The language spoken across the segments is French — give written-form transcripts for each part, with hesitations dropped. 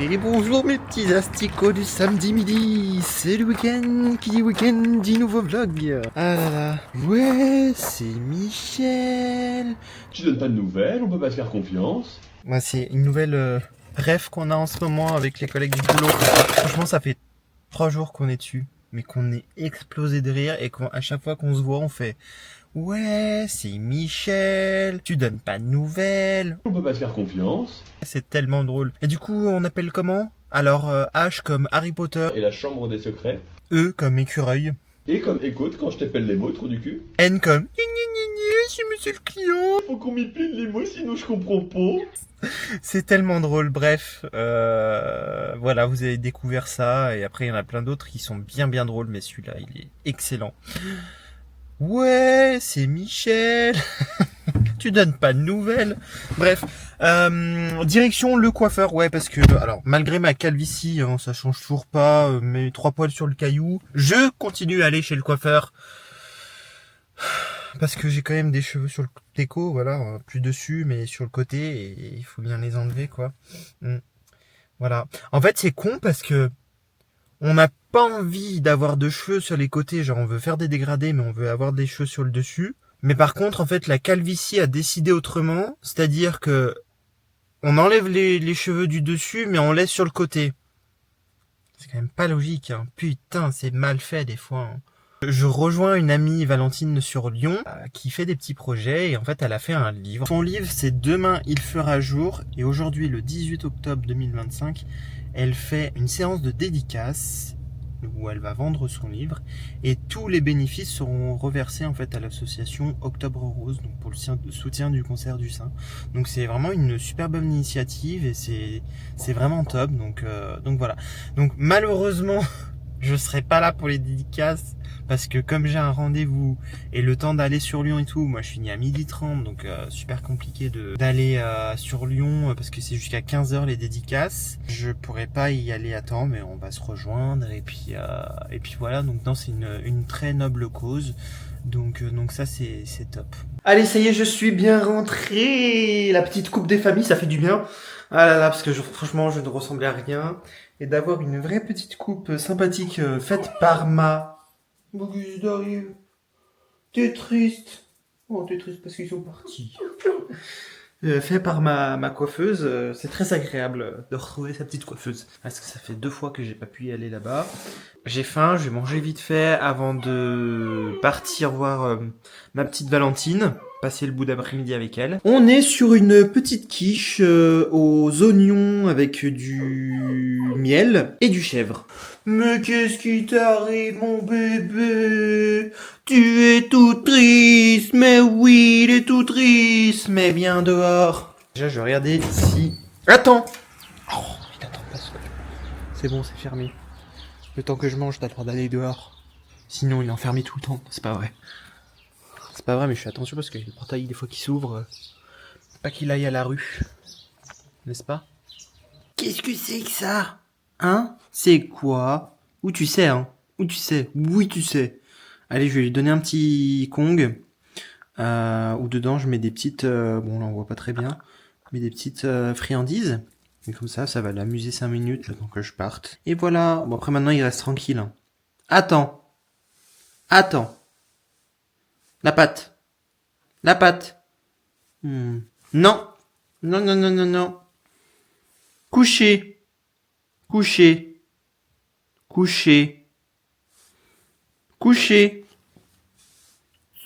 Et bonjour mes petits asticots du samedi midi, c'est le week-end, qui dit week-end dit nouveau vlog. Ah là là, ouais, c'est Michel. Tu donnes pas de nouvelles, on peut pas te faire confiance. Moi c'est une nouvelle rêve qu'on a en ce moment avec les collègues du boulot. Franchement ça fait 3 jours qu'on est dessus, mais qu'on est explosé de rire et qu'à chaque fois qu'on se voit on fait... Ouais, c'est Michel, tu donnes pas de nouvelles. On peut pas te faire confiance. C'est tellement drôle. Et du coup, on appelle comment? Alors, H comme Harry Potter, Et la chambre des secrets. E comme écureuil, Et comme écoute, quand je t'appelle les mots, trou du cul. N comme je suis monsieur le client. Faut qu'on m'y pile les mots, sinon je comprends pas. C'est tellement drôle. Bref, voilà, vous avez découvert ça. Et après, il y en a plein d'autres qui sont bien drôles. Mais celui-là, il est excellent. Ouais, c'est Michel. Tu donnes pas de nouvelles. Bref, direction le coiffeur. Ouais, parce que, alors, malgré ma calvitie, hein, ça change toujours pas, mes 3 poils sur le caillou, je continue à aller chez le coiffeur. Parce que j'ai quand même des cheveux sur le déco, voilà, plus dessus, mais sur le côté, et il faut bien les enlever, quoi. Voilà. En fait, c'est con parce que on n'a pas envie d'avoir de cheveux sur les côtés, genre on veut faire des dégradés, mais on veut avoir des cheveux sur le dessus. Mais par contre, en fait, la calvitie a décidé autrement, c'est-à-dire que on enlève les cheveux du dessus, mais on laisse sur le côté. C'est quand même pas logique, hein. Putain, c'est mal fait des fois, hein. Je rejoins une amie, Valentine, sur Lyon, qui fait des petits projets, et en fait, elle a fait un livre. Son livre, c'est Demain, il fera jour, et aujourd'hui, le 18 octobre 2025, elle fait une séance de dédicace, où elle va vendre son livre, et tous les bénéfices seront reversés, en fait, à l'association Octobre Rose, donc pour le soutien du cancer du sein. Donc c'est vraiment une super bonne initiative, et c'est vraiment top, donc voilà. Donc malheureusement, je serai pas là pour les dédicaces, parce que comme j'ai un rendez-vous et le temps d'aller sur Lyon et tout, moi je finis à 12h30, donc super compliqué d'aller sur Lyon parce que c'est jusqu'à 15h les dédicaces. Je pourrais pas y aller à temps, mais on va se rejoindre et puis voilà. Donc non, c'est une très noble cause. Donc ça c'est top. Allez, ça y est, je suis bien rentré. La petite coupe des familles, ça fait du bien. Ah là là, parce que franchement, je ne ressemblais à rien. Et d'avoir une vraie petite coupe sympathique faite par ma... Qu'est-ce d'arrive? T'es triste. Oh, t'es triste parce qu'ils sont partis. Fait par ma coiffeuse, c'est très agréable de retrouver sa petite coiffeuse. Parce que ça fait 2 fois que j'ai pas pu y aller là-bas. J'ai faim, je vais manger vite fait avant de partir voir ma petite Valentine. Passer le bout d'après-midi avec elle. On est sur une petite quiche aux oignons avec du miel et du chèvre. Mais qu'est-ce qui t'arrive, mon bébé? Tu es tout triste, mais oui, il est tout triste, mais viens dehors. Déjà, je vais regarder si... Attends! Oh, il attend pas ce... C'est bon, c'est fermé. Le temps que je mange, t'as le droit d'aller dehors. Sinon, il est enfermé tout le temps, c'est pas vrai. C'est pas vrai, mais je fais attention parce que le portail, des fois, qui s'ouvre, pas qu'il aille à la rue. N'est-ce pas? Qu'est-ce que c'est que ça? Hein? C'est quoi? Où tu sais, hein? Où tu sais? Oui, tu sais. Allez, je vais lui donner un petit Kong. Où dedans, je mets des petites... bon, là, on voit pas très bien. Mais des petites friandises. Et comme ça va l'amuser 5 minutes, le temps que je parte. Et voilà. Bon, après, maintenant, il reste tranquille. Hein. Attends. La patte. Non. Non. Coucher.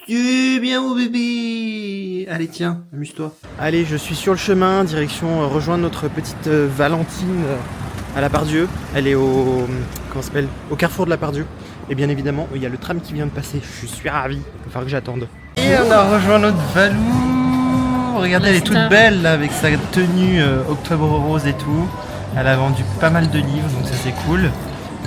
C'est bien mon bébé. Allez tiens, amuse-toi. Allez, je suis sur le chemin, direction rejoindre notre petite Valentine à la Part-Dieu. Elle est au carrefour de la Part-Dieu. Et bien évidemment, il y a le tram qui vient de passer. Je suis ravi. Il va falloir que j'attende. Et on a rejoint notre Valou. Regardez, elle est toute belle là, avec sa tenue Octobre Rose et tout. Elle a vendu pas mal de livres, donc ça c'est cool.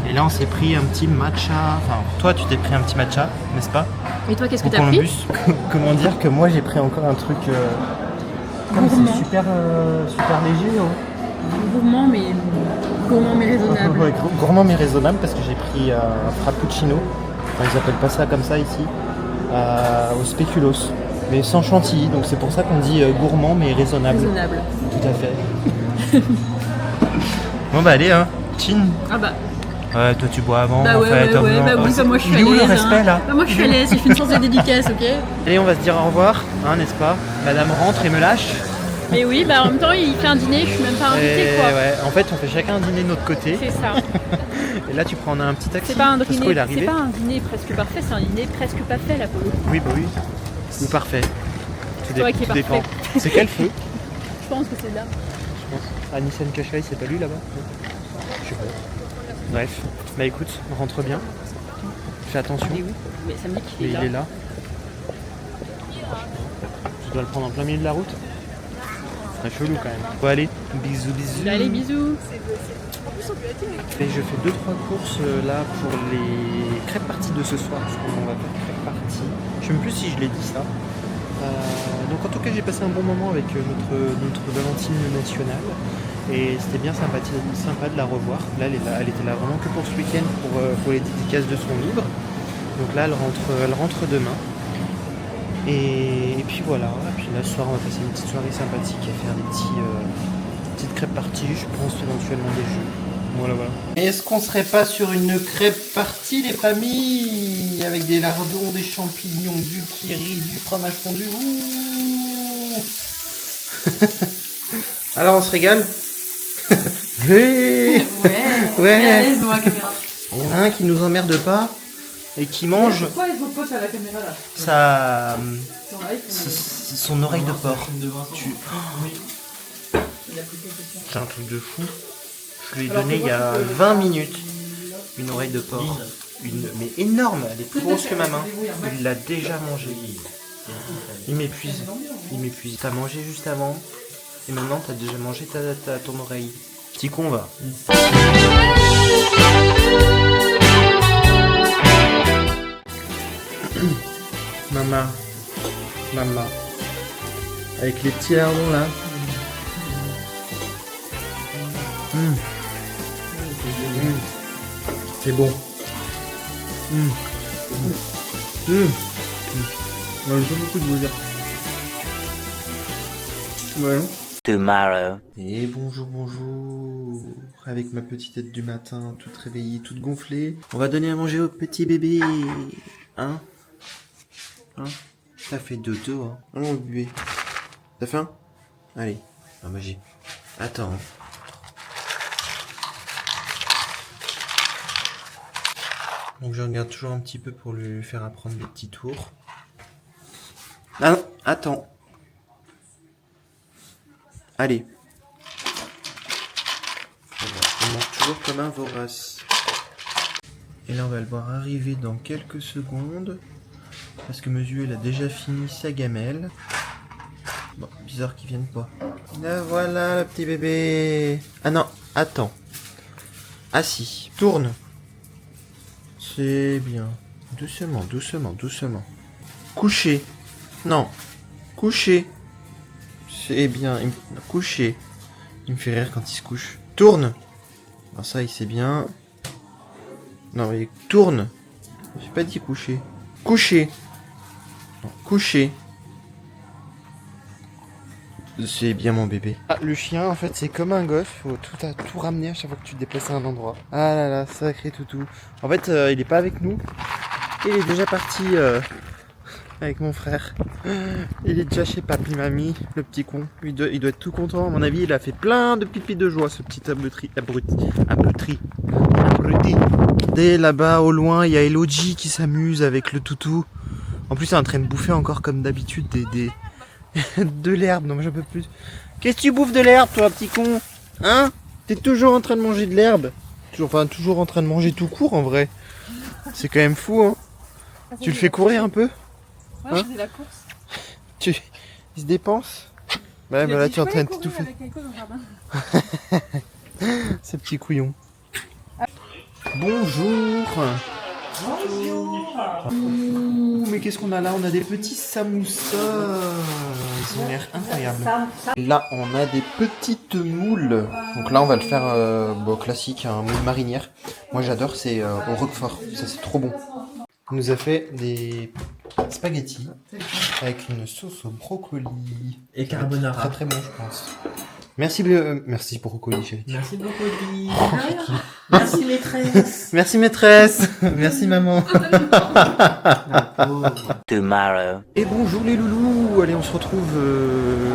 Et là on s'est pris un petit matcha. Enfin, toi tu t'es pris un petit matcha, n'est-ce pas? Et toi, qu'est-ce que t'as pris? Comment dire que moi j'ai pris encore un truc... c'est super léger. Hein. Gourmand mais raisonnable. Ouais, gourmand mais raisonnable parce que j'ai pris un frappuccino. Enfin, ils appellent pas ça comme ça ici. Au spéculoos. Mais sans chantilly, donc c'est pour ça qu'on dit gourmand mais raisonnable. Raisonnable. Tout à fait. Bon bah allez hein, chin. Ah bah. Ouais, toi tu bois avant, Bah en ouais, fait. bah oui, bah moi je suis à Il est où le l'aise. respect là Bah moi je suis à l'aise, j'ai fait une sorte de dédicace, ok. Allez, on va se dire au revoir, hein, n'est-ce pas? Madame rentre et me lâche. Mais oui, bah en même temps il fait un dîner, je suis même pas invitée Et quoi. ouais, en fait on fait chacun un dîner de notre côté. C'est ça. Et là tu prends un petit taxi. C'est pas un parce qu'il dîner, est arrivé. c'est pas un dîner presque parfait, c'est un dîner presque pas fait là pour le coup. Oui bah oui. Ou parfait. C'est toi qui est tout dépend. parfait. C'est quel feu? Je pense que c'est là. Je pense. Ah, Nissan Qashqai, c'est pas lui là-bas? Je sais pas. Bref, bah écoute, rentre bien. Fais attention. Mais oui, mais ça me dit qu'il Mais est là. il est là. Tu dois le prendre en plein milieu de la route. C'est chelou quand même. Bon allez, bisous bisous. Bah, allez, bisous. Et je fais 2-3 courses là pour les crêpes parties de ce soir. Parce qu'on va faire crêpes parties. Je sais même plus si je l'ai dit ça. Donc en tout cas j'ai passé un bon moment avec notre Valentine nationale. Et c'était bien sympa de la revoir. Là elle était là vraiment que pour ce week-end pour les dédicaces de son livre. Donc là elle rentre demain. Et puis voilà, et puis là ce soir on va passer une petite soirée sympathique à faire des petites crêpes parties, je pense éventuellement des jeux. Voilà. Est-ce qu'on serait pas sur une crêpe partie les familles? Avec des lardons, des champignons, du kiri, du fromage fondu. Ouh. Alors on se régale? Oui. Ouais. Il y en a un qui nous emmerde pas et qui mange Pourquoi ils ont potes à la caméra là? son oreille de porc. C'est un truc de fou. Je lui ai donné il y a 20 minutes une oreille de porc. Mais énorme, elle est plus grosse que ma main. Il l'a déjà mangée. Il m'épuise. T'as mangé juste avant et maintenant t'as déjà mangé ton oreille. Petit con va. Maman. Avec les petits lardons là. C'est bon. J'ai pas beaucoup de vous dire. Ouais. Tomorrow. Et bonjour. Avec ma petite tête du matin, toute réveillée, toute gonflée. On va donner à manger au petit bébé. Hein? T'as fait dodo, hein? Allons, bébé. T'as faim? Allez. Ah, bah j'ai. Attends. Donc je regarde toujours un petit peu pour lui faire apprendre des petits tours. Ah non, attends. Allez. On mange toujours comme un vorace. Et là on va le voir arriver dans quelques secondes. Parce que Monsieur il a déjà fini sa gamelle. Bon, bizarre qu'il vienne pas. Là voilà le petit bébé. Ah non, attends. Assis. Tourne. C'est bien. Doucement. Couché. Non. Couché. C'est bien. Couché. Il me fait rire quand il se couche. Tourne. Alors ça, il sait bien. Non, mais tourne. J'ai pas dit coucher. Couché. Non, couché. C'est bien mon bébé. Ah, le chien, en fait, c'est comme un gosse. Faut tout ramener à chaque fois que tu te déplaces à un endroit. Ah là là, sacré toutou. En fait, il est pas avec nous. Il est déjà parti avec mon frère. Il est déjà chez papy, mamie, le petit con. Il doit être tout content. À mon avis, il a fait plein de pipi de joie, ce petit abruti. Dès là-bas, au loin, il y a Elodie qui s'amuse avec le toutou. En plus, il est en train de bouffer encore comme d'habitude de l'herbe. Non mais j'en peux plus. Qu'est-ce que tu bouffes de l'herbe toi petit con? Hein? T'es toujours en train de manger de l'herbe? Toujours en train de manger tout court en vrai. C'est quand même fou hein. Tu le fais courir un peu? Ouais, je faisais la course. Il se dépense? Bah là tu es en train de t'étouffer. Ce petit couillon. Bonjour. Ouh, mais qu'est-ce qu'on a là? On a des petits samoussas. Ils ont l'air incroyables. Là, on a des petites moules. Donc là, on va le faire classique, un moule marinière. Moi, j'adore, c'est au roquefort. Ça, c'est trop bon. Il nous a fait des spaghettis avec une sauce au brocoli. Et carbonara. Très très bon, je pense. Merci brocoli, chérie. Merci brocoli. Merci maîtresse. Merci maîtresse. Merci maman. Tomorrow. Et bonjour les loulous. Allez, on se retrouve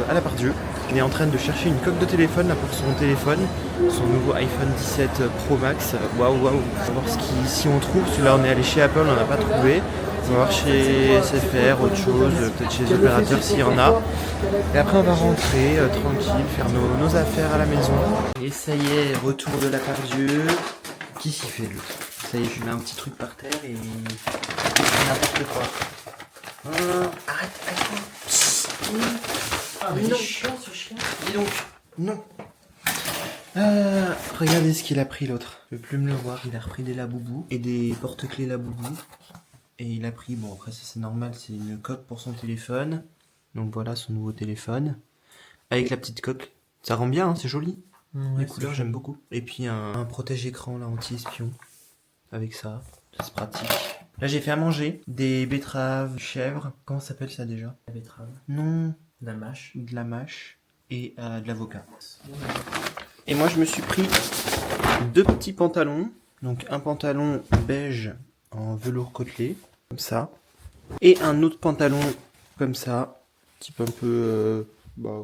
à la part Dieu. On est en train de chercher une coque de téléphone là pour son téléphone, son nouveau iPhone 17 Pro Max. Waouh. On va voir si on trouve. Celui-là, on est allé chez Apple, on n'a pas trouvé. On va voir chez SFR, autre chose, peut-être chez les opérateurs s'il y en a. Et après on va rentrer tranquille, faire nos affaires à la maison. Et ça y est, retour de la part Dieu. Qui s'y fait lui? Ça y est, je lui mets un petit truc par terre et n'importe quoi. Arrête. Ah, mais non. c'est chiant ce chien. Dis donc, non. Regardez ce qu'il a pris l'autre. Je peux plus me le voir, il a repris des laboubous et des porte-clés laboubous. Et il a pris, bon après ça c'est normal, c'est une coque pour son téléphone. Donc voilà son nouveau téléphone. Avec la petite coque. Ça rend bien, hein, c'est joli. Les couleurs j'aime beaucoup. Et puis un protège-écran là anti-espion. Avec ça, c'est pratique. Là j'ai fait à manger des betteraves, chèvres. Comment ça s'appelle ça déjà? La betterave. Non, La mâche. de la mâche et de l'avocat. Et moi je me suis pris 2 petits pantalons. Donc un pantalon beige en velours côtelé, comme ça. Et un autre pantalon comme ça, type un peu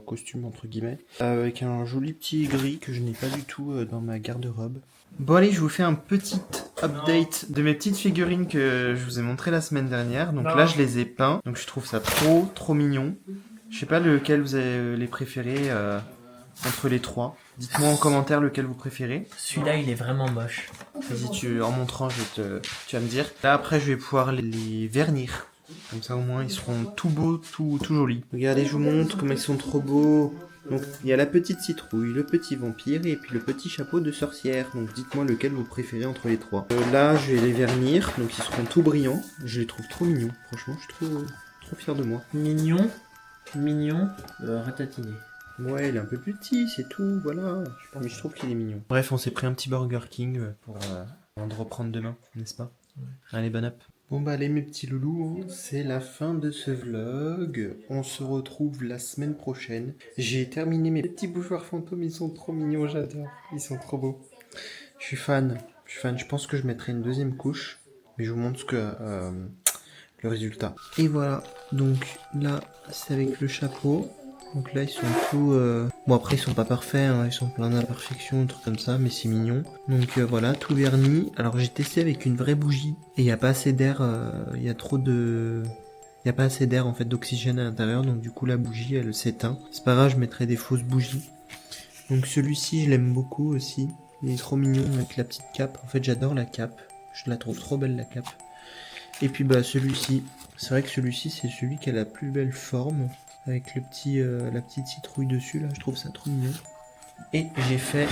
costume entre guillemets, avec un joli petit gris que je n'ai pas du tout dans ma garde-robe. Bon allez, je vous fais un petit update de mes petites figurines que je vous ai montré la semaine dernière. Donc là je les ai peints, donc je trouve ça trop mignon. Je sais pas lequel vous avez les préférés entre les 3. Dites-moi en commentaire lequel vous préférez. Celui-là, il est vraiment moche. Vas-y, en montrant, tu vas me dire. Là, après, je vais pouvoir les vernir. Comme ça, au moins, ils seront tout beaux, tout jolis. Regardez, je vous montre comment ils sont trop beaux. Donc, il y a la petite citrouille, le petit vampire et puis le petit chapeau de sorcière. Donc, dites-moi lequel vous préférez entre les 3. Là, je vais les vernir. Donc, ils seront tout brillants. Je les trouve trop mignons. Franchement, je suis trop fier de moi. Mignon, ratatiné. Ouais, il est un peu plus petit, c'est tout, voilà. Mais je trouve qu'il est mignon. Bref, on s'est pris un petit Burger King avant de reprendre demain, n'est-ce pas? Ouais. Allez, bon app. Bon bah allez mes petits loulous, c'est la fin de ce vlog. On se retrouve la semaine prochaine. J'ai terminé mes petits bougeoirs fantômes, ils sont trop mignons, j'adore. Ils sont trop beaux. Je suis fan. Je pense que je mettrai une deuxième couche. Mais je vous montre le résultat. Et voilà, donc là c'est avec le chapeau. Donc là ils sont tout... Bon après ils sont pas parfaits, hein, ils sont plein d'imperfections, trucs comme ça, mais c'est mignon. Donc voilà, tout verni. Alors j'ai testé avec une vraie bougie. Et il n'y a pas assez d'air, il y a trop de... Il n'y a pas assez d'air en fait d'oxygène à l'intérieur, donc du coup la bougie elle s'éteint. C'est pas grave, je mettrai des fausses bougies. Donc celui-ci je l'aime beaucoup aussi. Il est trop mignon avec la petite cape. En fait j'adore la cape. Je la trouve trop belle la cape. Et puis bah celui-ci. C'est vrai que celui-ci c'est celui qui a la plus belle forme. Avec le petit, la petite citrouille dessus, là, je trouve ça trop mignon. Et j'ai fait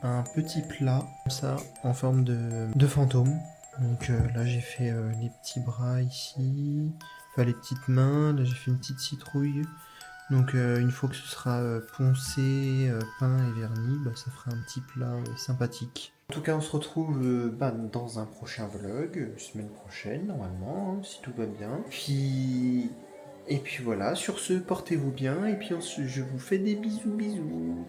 un petit plat, comme ça, en forme de fantôme. Donc là, j'ai fait les petits bras ici, enfin les petites mains, là j'ai fait une petite citrouille. Donc une fois que ce sera poncé, peint et verni, bah, ça fera un petit plat sympathique. En tout cas, on se retrouve dans un prochain vlog, semaine prochaine, normalement, hein, si tout va bien. Et puis voilà, sur ce, portez-vous bien, et puis je vous fais des bisous.